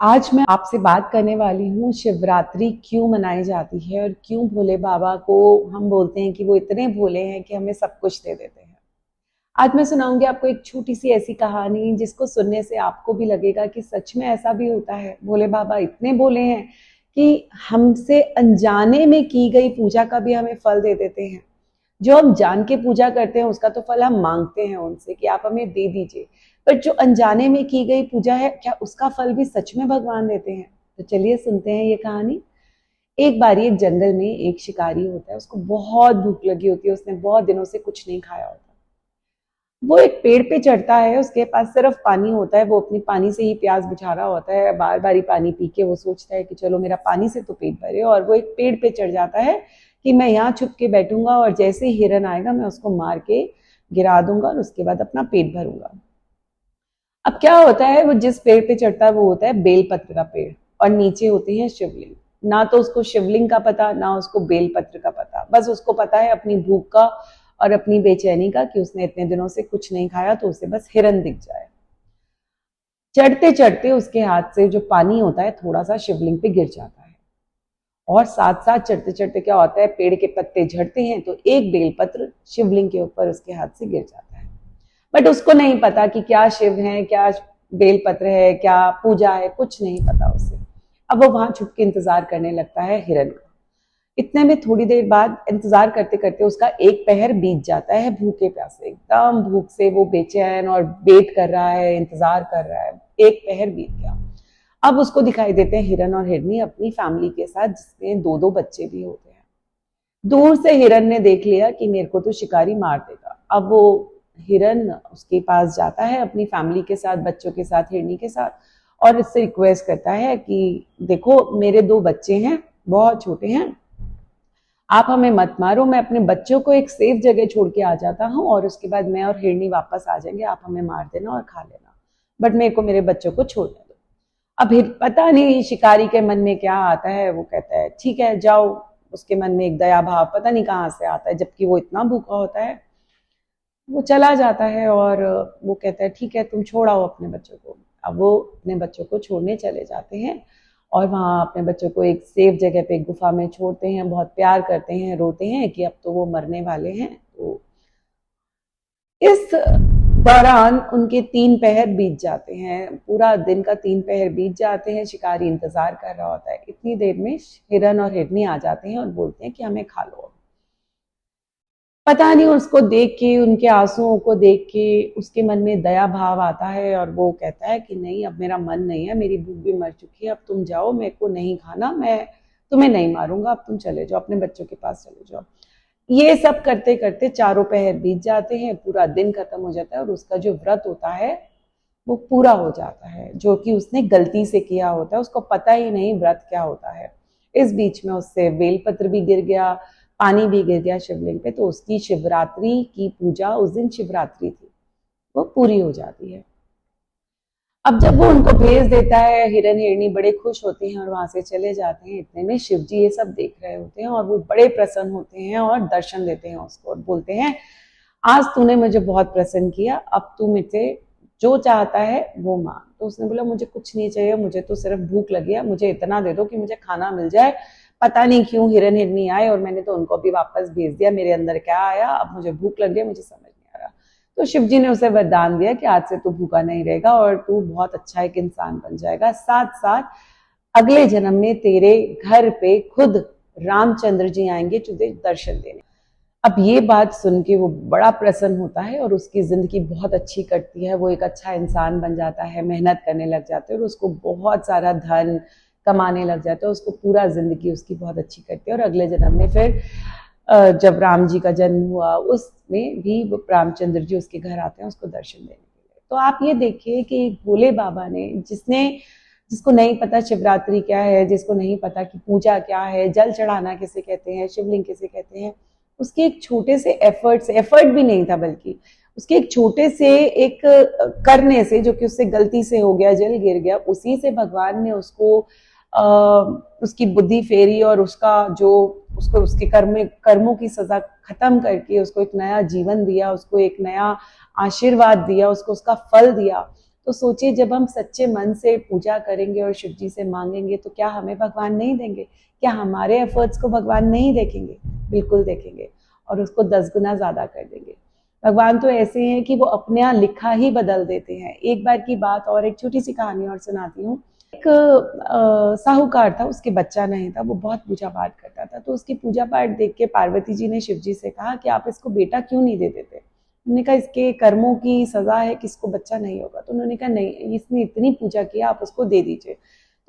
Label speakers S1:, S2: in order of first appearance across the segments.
S1: आज मैं आपसे बात करने वाली हूँ शिवरात्रि क्यों मनाई जाती है और क्यों भोले बाबा को हम बोलते हैं कि वो इतने भोले हैं कि हमें सब कुछ दे देते हैं। आज मैं सुनाऊंगी आपको एक छोटी सी ऐसी कहानी जिसको सुनने से आपको भी लगेगा कि सच में ऐसा भी होता है। भोले बाबा इतने भोले हैं कि हमसे अनजाने में की गई पूजा का भी हमें फल दे देते हैं। जो हम जान के पूजा करते हैं उसका तो फल हम मांगते हैं उनसे कि आप हमें दे दीजिए, पर जो अनजाने में की गई पूजा है क्या उसका फल भी सच में भगवान देते हैं। तो चलिए सुनते हैं ये कहानी। एक बार एक जंगल में एक शिकारी होता है, उसको बहुत भूख लगी होती है, उसने बहुत दिनों से कुछ नहीं खाया होता। वो एक पेड़ पे चढ़ता है, उसके पास सिर्फ पानी होता है, वो अपनी पानी से ही प्यास बुझा रहा होता है। बार बार ही पानी पी के वो सोचता है कि चलो मेरा पानी से तो पेट भरे, और वो एक पेड़ पे चढ़ जाता है कि मैं यहाँ छुप के बैठूंगा और जैसे ही हिरन आएगा मैं उसको मार के गिरा दूंगा और उसके बाद अपना पेट भरूंगा। अब क्या होता है, वो जिस पेड़ पे चढ़ता है वो होता है बेलपत्र का पेड़, और नीचे होते हैं शिवलिंग। ना तो उसको शिवलिंग का पता, ना उसको बेलपत्र का पता, बस उसको पता है अपनी भूख का और अपनी बेचैनी का कि उसने इतने दिनों से कुछ नहीं खाया तो उसे बस हिरन दिख जाए। चढ़ते चढ़ते उसके हाथ से जो पानी होता है थोड़ा सा शिवलिंग पे गिर जाता है, और साथ साथ चढ़ते चढ़ते क्या होता है, पेड़ के पत्ते झड़ते हैं तो एक बेलपत्र शिवलिंग के ऊपर उसके हाथ से गिर जाता है। बट उसको नहीं पता कि क्या शिव है, क्या बेलपत्र है, क्या पूजा है, कुछ नहीं पता उसे। अब वो वहां छुप के इंतजार करने लगता है हिरन का। इतने में थोड़ी देर बाद इंतजार करते करते उसका एक पहर बीत जाता है। भूखे प्यासे, एकदम भूख से वो बेचैन और वेट कर रहा है, इंतजार कर रहा है। एक पहर बीत गया। अब उसको दिखाई देते हैं हिरन और हिरनी अपनी फैमिली के साथ, जिसमें दो दो बच्चे भी होते हैं। दूर से हिरन ने देख लिया कि मेरे को तो शिकारी मार देगा। अब वो हिरन उसके पास जाता है अपनी फैमिली के साथ, बच्चों के साथ, हिरनी के साथ, और इससे रिक्वेस्ट करता है कि देखो मेरे दो बच्चे हैं, बहुत छोटे हैं, आप हमें मत मारो, मैं अपने बच्चों को एक सेफ जगह छोड़ के आ जाता हूँ और उसके बाद मैं और हिरनी वापस आ जाएंगे, आप हमें मार देना और खा लेना, बट मेरे को मेरे बच्चों को छोड़ने दो। अब पता नहीं शिकारी के मन में क्या आता है, वो कहता है ठीक है जाओ। उसके मन में एक दया भाव पता नहीं कहाँ से आता है, जबकि वो इतना भूखा होता है। वो चला जाता है और वो कहता है ठीक है तुम छोड़ आओ अपने बच्चों को। अब वो अपने बच्चों को छोड़ने चले जाते हैं और वहां अपने बच्चों को एक सेफ जगह पे एक गुफा में छोड़ते हैं, बहुत प्यार करते हैं, रोते हैं कि अब तो वो मरने वाले हैं। तो इस दौरान उनके 3 पहर बीत जाते हैं, पूरा दिन का 3 पहर बीत जाते हैं। शिकारी इंतजार कर रहा होता है। इतनी देर में हिरन और हिरनी आ जाते हैं और बोलते हैं कि हमें खा लो। पता नहीं उसको देख के, उनके आंसुओं को देख के उसके मन में दया भाव आता है और वो कहता है कि नहीं अब मेरा मन नहीं है, मेरी भूख भी मर चुकी है, अब तुम जाओ, मेरे को नहीं खाना, मैं तुम्हें नहीं मारूंगा, अब तुम चले जाओ, अपने बच्चों के पास चले जाओ। ये सब करते करते 4 पहर बीत जाते हैं, पूरा दिन खत्म हो जाता है और उसका जो व्रत होता है वो पूरा हो जाता है, जो कि उसने गलती से किया होता है, उसको पता ही नहीं व्रत क्या होता है। इस बीच में उससे बेलपत्र भी गिर गया, पानी भी गिर गया शिवलिंग पे, तो उसकी शिवरात्रि की पूजा, उस दिन शिवरात्रि थी, वो पूरी हो जाती है। अब जब वो उनको भेज देता है, हिरन हिरनी बड़े खुश होते हैं और वहां से चले जाते हैं। इतने में शिव जी ये सब देख रहे होते हैं और वो बड़े प्रसन्न होते हैं और दर्शन देते हैं उसको और बोलते हैं आज तूने मुझे बहुत प्रसन्न किया, अब तू मुझसे जो चाहता है वो मांग। तो उसने बोला मुझे कुछ नहीं चाहिए, मुझे तो सिर्फ भूख लगी है, मुझे इतना दे दो कि मुझे खाना मिल जाए। पता नहीं क्यों हिरन हिरनी आए और मैंने तो उनको भी वापस भेज दिया, मेरे अंदर क्या आया, अब मुझे भूख लग गई, मुझे समझ नहीं आ रहा। तो शिव जी ने उसे वरदान दिया कि आज से तू भूखा नहीं रहेगा और तू बहुत अच्छा एक इंसान बन जाएगा, साथ साथ अगले जन्म में तेरे घर पे खुद रामचंद्र जी आएंगे तुझे दर्शन देने। अब ये बात सुन के वो बड़ा प्रसन्न होता है और उसकी जिंदगी बहुत अच्छी कटती है, वो एक अच्छा इंसान बन जाता है, मेहनत करने लग जाता है और उसको बहुत सारा धन कमाने लग जाता है, उसको पूरा जिंदगी उसकी बहुत अच्छी कटती है। और अगले जन्म में फिर जब राम जी का जन्म हुआ उसमें भी वो रामचंद्र जी उसके घर आते हैं उसको दर्शन देने के लिए। तो आप ये देखिए कि भोले बाबा ने, जिसको नहीं पता शिवरात्रि क्या है, जिसको नहीं पता कि पूजा क्या है, जल चढ़ाना किसे कहते हैं, शिवलिंग किसे कहते हैं, उसके एक छोटे से एफर्ट भी नहीं था, बल्कि उसके एक छोटे से एक करने से, जो कि उससे गलती से हो गया, जल गिर गया, उसी से भगवान ने उसको उसकी बुद्धि फेरी और उसको उसके कर्मों की सजा खत्म करके उसको एक नया जीवन दिया, उसको एक नया आशीर्वाद दिया, उसको उसका फल दिया। तो सोचिए, जब हम सच्चे मन से पूजा करेंगे और शिव जी से मांगेंगे तो क्या हमें भगवान नहीं देंगे? क्या हमारे एफर्ट्स को भगवान नहीं देखेंगे? बिल्कुल देखेंगे, और उसको 10 गुना ज्यादा कर देंगे। भगवान तो ऐसे हैं कि वो अपने यहाँ लिखा ही बदल देते हैं। एक बार की बात, और एक छोटी सी कहानी और सुनाती हूँ। एक साहूकार था, उसके बच्चा नहीं था, वो बहुत पूजा पाठ करता था। तो उसकी पूजा पाठ देख के पार्वती जी ने शिव जी से कहा कि आप इसको बेटा क्यों नहीं दे देते? उन्होंने कहा इसके कर्मों की सजा है कि इसको बच्चा नहीं होगा। तो उन्होंने कहा नहीं, इसने इतनी पूजा की, आप उसको दे दीजिए।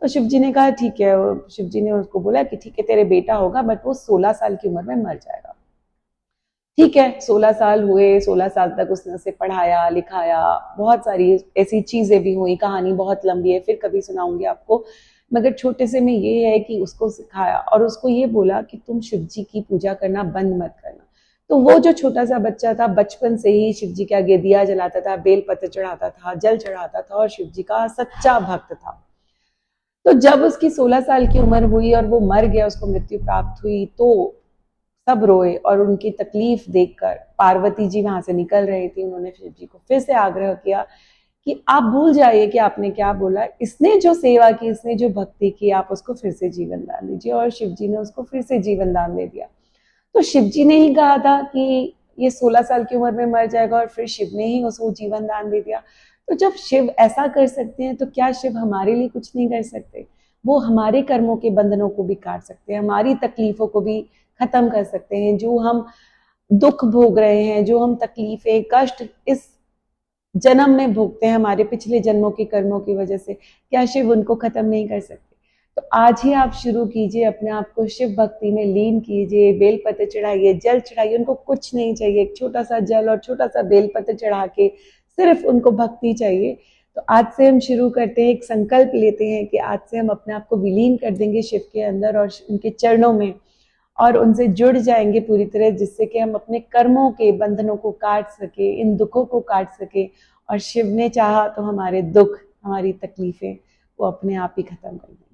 S1: तो शिव जी ने कहा ठीक है। शिव जी ने उसको बोला कि ठीक है, तेरे बेटा होगा, बट वो 16 साल की उम्र में मर जाएगा। ठीक है, 16 साल हुए, 16 साल तक उसने उसे पढ़ाया लिखाया, बहुत सारी ऐसी चीजें भी हुई। कहानी बहुत लंबी है, फिर कभी सुनाऊंगी आपको, मगर छोटे से में ये है कि उसको सिखाया और उसको ये बोला कि तुम शिव जी की पूजा करना बंद मत करना। तो वो जो छोटा सा बच्चा था, बचपन से ही शिव जी के आगे दिया जलाता था, बेल पत्र चढ़ाता था, जल चढ़ाता था, और शिव जी का सच्चा भक्त था। तो जब उसकी 16 साल की उम्र हुई और वो मर गया, उसको मृत्यु प्राप्त हुई, तो सब रोए। और उनकी तकलीफ देखकर पार्वती जी वहां से निकल रही थी, उन्होंने शिव जी को फिर से आग्रह किया कि आप भूल जाइए कि आपने क्या बोला, इसने जो सेवा की, इसने जो भक्ति की, आप उसको फिर से जीवन दान दीजिए। और शिव जी ने उसको फिर से जीवन दान दे दिया। तो शिव जी ने ही कहा था कि ये 16 साल की उम्र में मर जाएगा, और फिर शिव ने ही उसको जीवन दान दे दिया। तो जब शिव ऐसा कर सकते हैं, तो क्या शिव हमारे लिए कुछ नहीं कर सकते? वो हमारे कर्मों के बंधनों को भी काट सकते हैं, हमारी तकलीफों को भी खत्म कर सकते हैं। जो हम दुख भोग रहे हैं, जो हम तकलीफें कष्ट इस जन्म में भोगते हैं हमारे पिछले जन्मों के कर्मों की वजह से, क्या शिव उनको खत्म नहीं कर सकते? तो आज ही आप शुरू कीजिए, अपने आप को शिव भक्ति में लीन कीजिए, बेलपत्र चढ़ाइए, जल चढ़ाइए। उनको कुछ नहीं चाहिए, एक छोटा सा जल और छोटा सा बेलपत्र चढ़ा के सिर्फ उनको भक्ति चाहिए। तो आज से हम शुरू करते हैं, एक संकल्प लेते हैं कि आज से हम अपने आप को विलीन कर देंगे शिव के अंदर और उनके चरणों में, और उनसे जुड़ जाएंगे पूरी तरह, जिससे कि हम अपने कर्मों के बंधनों को काट सके, इन दुखों को काट सके। और शिव ने चाहा तो हमारे दुख, हमारी तकलीफें वो अपने आप ही खत्म कर दें।